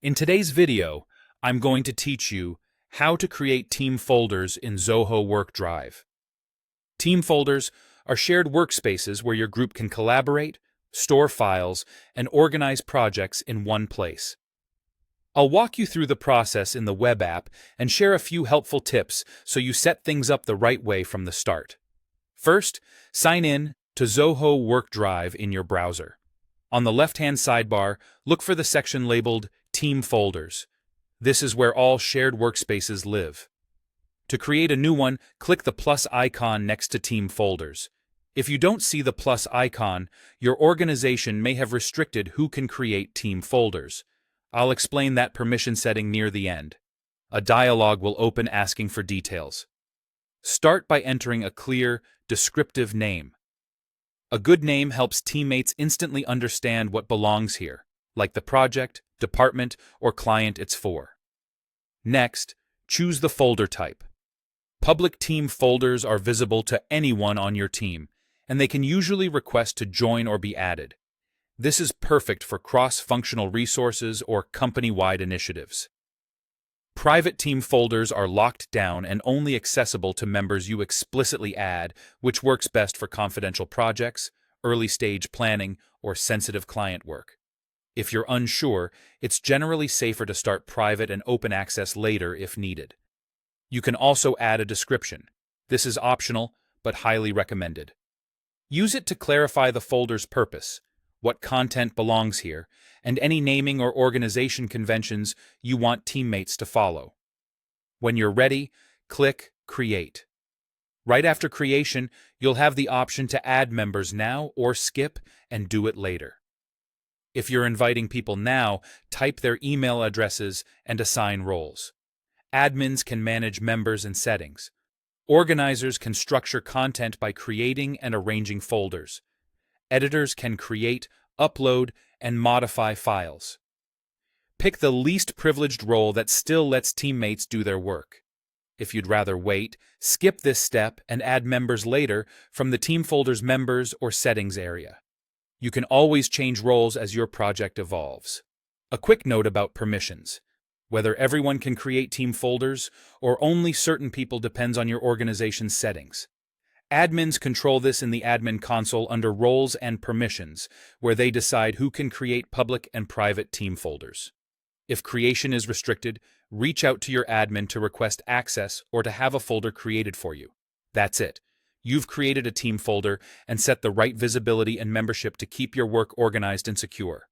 In today's video, I'm going to teach you how to create team folders in Zoho WorkDrive. Team folders are shared workspaces where your group can collaborate, store files, and organize projects in one place. I'll walk you through the process in the web app and share a few helpful tips so you set things up the right way from the start. First, sign in to Zoho WorkDrive in your browser. On the left-hand sidebar, look for the section labeled Team Folders. This is where all shared workspaces live. To create a new one, click the plus icon next to Team Folders. If you don't see the plus icon, your organization may have restricted who can create team folders. I'll explain that permission setting near the end. A dialog will open asking for details. Start by entering a clear, descriptive name. A good name helps teammates instantly understand what belongs here, like the project, department, or client it's for. Next, choose the folder type. Public team folders are visible to anyone on your team, and they can usually request to join or be added. This is perfect for cross-functional resources or company-wide initiatives. Private team folders are locked down and only accessible to members you explicitly add, which works best for confidential projects, early-stage planning, or sensitive client work. If you're unsure, it's generally safer to start private and open access later if needed. You can also add a description. This is optional, but highly recommended. Use it to clarify the folder's purpose, what content belongs here, and any naming or organization conventions you want teammates to follow. When you're ready, click Create. Right after creation, you'll have the option to add members now or skip and do it later. If you're inviting people now, type their email addresses and assign roles. Admins can manage members and settings. Organizers can structure content by creating and arranging folders. Editors can create, upload, and modify files. Pick the least privileged role that still lets teammates do their work. If you'd rather wait, skip this step and add members later from the team folder's members or settings area. You can always change roles as your project evolves. A quick note about permissions. Whether everyone can create team folders or only certain people depends on your organization's settings. Admins control this in the admin console under Roles and Permissions, where they decide who can create public and private team folders. If creation is restricted, reach out to your admin to request access or to have a folder created for you. That's it. You've created a team folder and set the right visibility and membership to keep your work organized and secure.